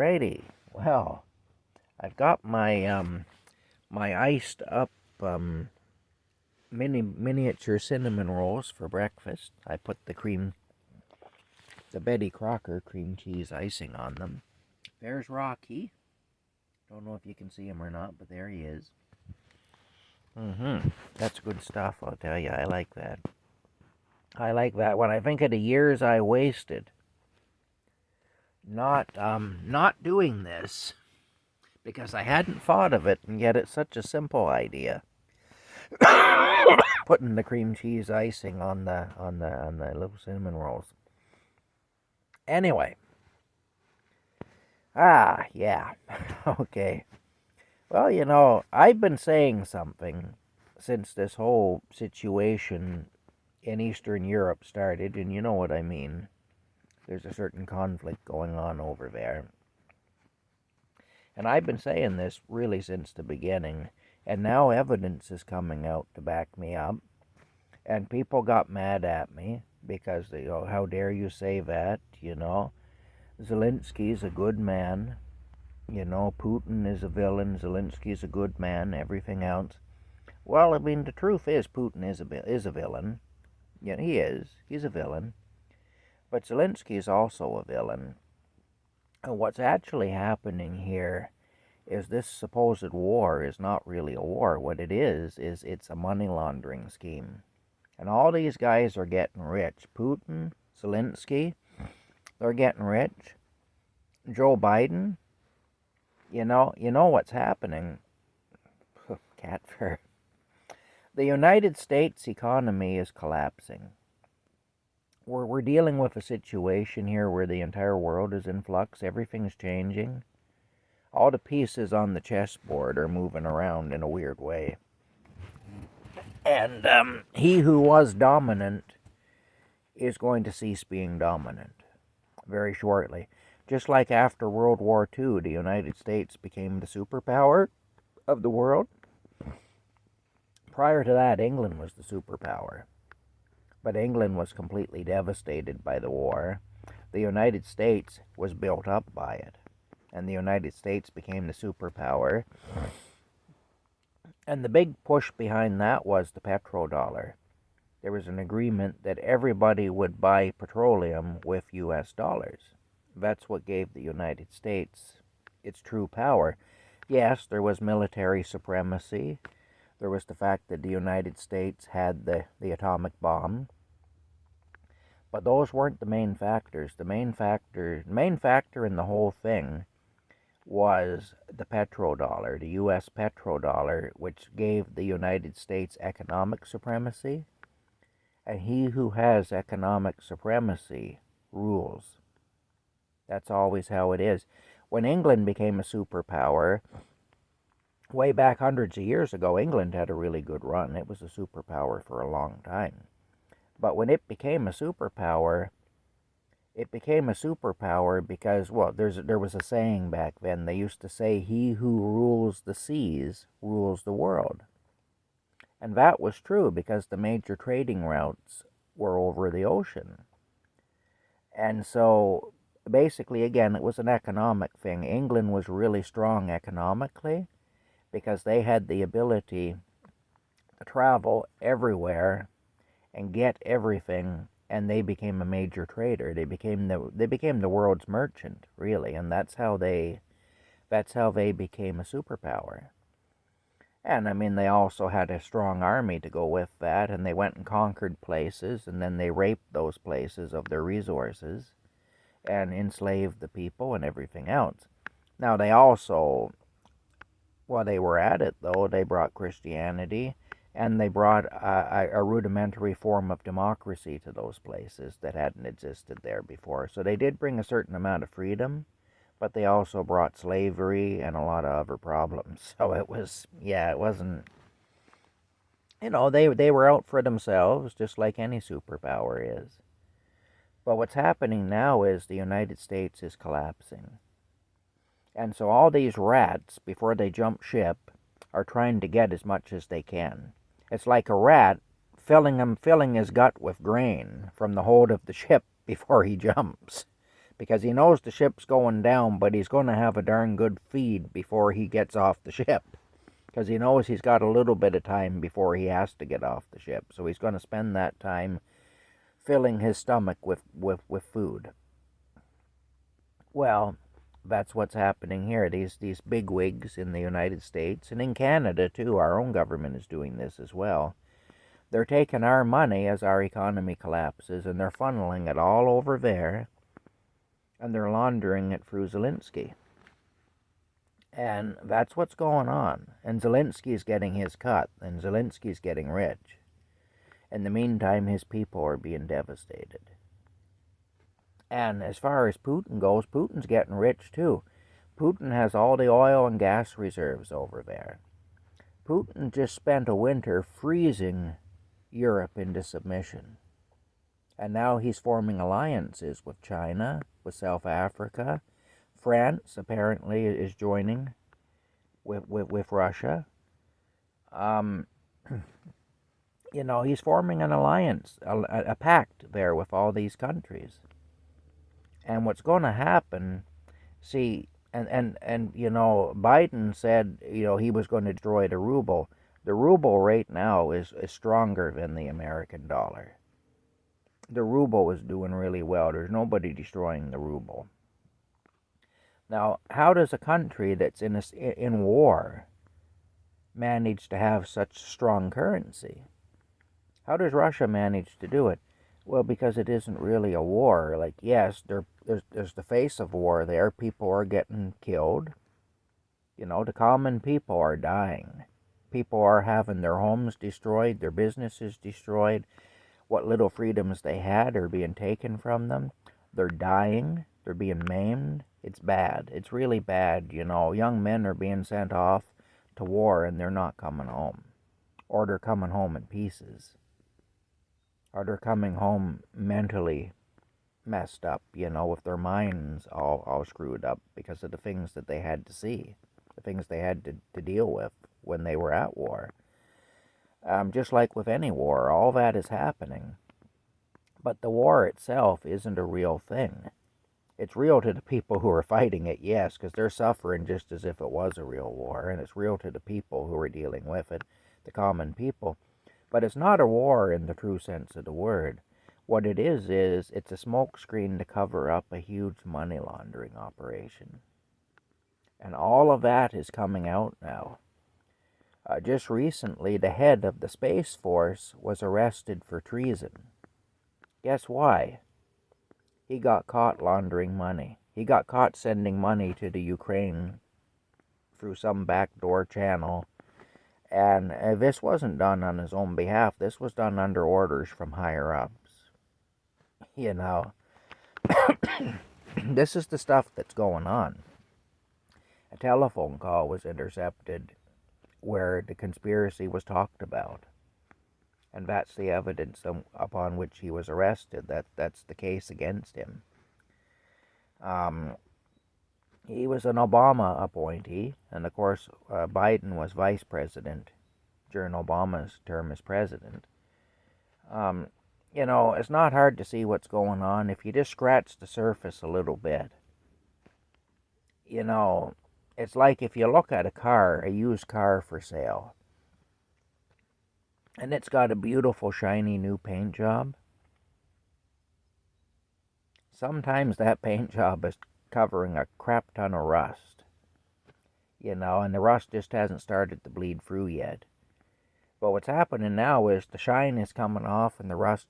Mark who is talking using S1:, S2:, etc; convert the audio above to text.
S1: Alrighty. Well, I've got my iced up miniature cinnamon rolls for breakfast. I put the Betty Crocker cream cheese icing on them. There's Rocky. Don't know if you can see him or not, but there he is. That's good stuff, I'll tell you. I like that. I like that. When I think of the years I wasted not doing this because I hadn't thought of it, and yet it's such a simple idea. Putting the cream cheese icing on the little cinnamon rolls. Anyway. Yeah. Okay. Well, I've been saying something since this whole situation in Eastern Europe started, and you know what I mean. There's a certain conflict going on over there. And I've been saying this really since the beginning, and now evidence is coming out to back me up. And people got mad at me because how dare you say that, Zelensky's a good man. Putin is a villain, Zelensky's a good man, everything else. Well, I mean, the truth is Putin is a villain. Yeah, he is. He's a villain. But Zelensky is also a villain. And what's actually happening here is this supposed war is not really a war. What it is it's a money laundering scheme. And all these guys are getting rich. Putin, Zelensky, they're getting rich. Joe Biden, you know what's happening. Cat fur. The United States economy is collapsing. We're dealing with a situation here where the entire world is in flux. Everything's changing. All the pieces on the chessboard are moving around in a weird way. And he who was dominant is going to cease being dominant very shortly. Just like after World War II, the United States became the superpower of the world. Prior to that, England was the superpower. But England was completely devastated by the war. The United States was built up by it. And the United States became the superpower. And the big push behind that was the petrodollar. There was an agreement that everybody would buy petroleum with US dollars. That's what gave the United States its true power. Yes, there was military supremacy. There was the fact that the United States had the atomic bomb. But those weren't the main factors. The main factor in the whole thing was the petrodollar, the U.S. petrodollar, which gave the United States economic supremacy. And he who has economic supremacy rules. That's always how it is. When England became a superpower, way back hundreds of years ago, England had a really good run. It was a superpower for a long time. But when it became a superpower because, there was a saying back then. They used to say, he who rules the seas rules the world. And that was true because the major trading routes were over the ocean. And so, basically, again, it was an economic thing. England was really strong economically because they had the ability to travel everywhere and get everything, and they became a major trader. They became the world's merchant, really, and that's how they became a superpower. And I mean, they also had a strong army to go with that, and they went and conquered places, and then they raped those places of their resources and enslaved the people and everything else. Now, they also, while they were at it, though, they brought Christianity, and they brought a rudimentary form of democracy to those places that hadn't existed there before. So they did bring a certain amount of freedom, but they also brought slavery and a lot of other problems. So it wasn't, they were out for themselves, just like any superpower is. But what's happening now is the United States is collapsing. And so all these rats, before they jump ship, are trying to get as much as they can. It's like a rat filling his gut with grain from the hold of the ship before he jumps. because he knows the ship's going down, but he's going to have a darn good feed before he gets off the ship, because he knows he's got a little bit of time before he has to get off the ship. So he's going to spend that time filling his stomach with food. Well, that's what's happening here. These big wigs in the United States, and in Canada too, our own government is doing this as well. They're taking our money as our economy collapses, and they're funneling it all over there, and they're laundering it through Zelensky. And that's what's going on. And Zelensky's getting his cut, and Zelensky's getting rich. In the meantime, his people are being devastated. And as far as Putin goes, Putin's getting rich too. Putin has all the oil and gas reserves over there. Putin just spent a winter freezing Europe into submission. And now he's forming alliances with China, with South Africa. France apparently is joining with Russia. He's forming an alliance, a pact there with all these countries. And what's going to happen, see, and Biden said, he was going to destroy the ruble. The ruble right now is stronger than the American dollar. The ruble is doing really well. There's nobody destroying the ruble. Now, how does a country that's in war manage to have such strong currency? How does Russia manage to do it? Well, because it isn't really a war. Like, yes, there's the face of war there. People are getting killed. The common people are dying. People are having their homes destroyed, their businesses destroyed. What little freedoms they had are being taken from them. They're dying. They're being maimed. It's bad. It's really bad. Young men are being sent off to war and they're not coming home. Or they're coming home in pieces. Or they're coming home mentally messed up, with their minds all screwed up because of the things that they had to see, the things they had to deal with when they were at war. Just like with any war, all that is happening. But the war itself isn't a real thing. It's real to the people who are fighting it, yes, because they're suffering just as if it was a real war, and it's real to the people who are dealing with it, the common people. But it's not a war in the true sense of the word. What it is it's a smokescreen to cover up a huge money laundering operation. And all of that is coming out now. Just recently, the head of the Space Force was arrested for treason. Guess why? He got caught laundering money. He got caught sending money to the Ukraine through some backdoor channel. And this wasn't done on his own behalf. This was done under orders from higher-ups. This is the stuff that's going on. A telephone call was intercepted where the conspiracy was talked about. And that's the evidence upon which he was arrested. That's the case against him. He was an Obama appointee, and of course Biden was vice president during Obama's term as president. It's not hard to see what's going on if you just scratch the surface a little bit. It's like if you look at a used car for sale, and it's got a beautiful, shiny new paint job. Sometimes that paint job is covering a crap ton of rust, and the rust just hasn't started to bleed through yet. But what's happening now is the shine is coming off and the rust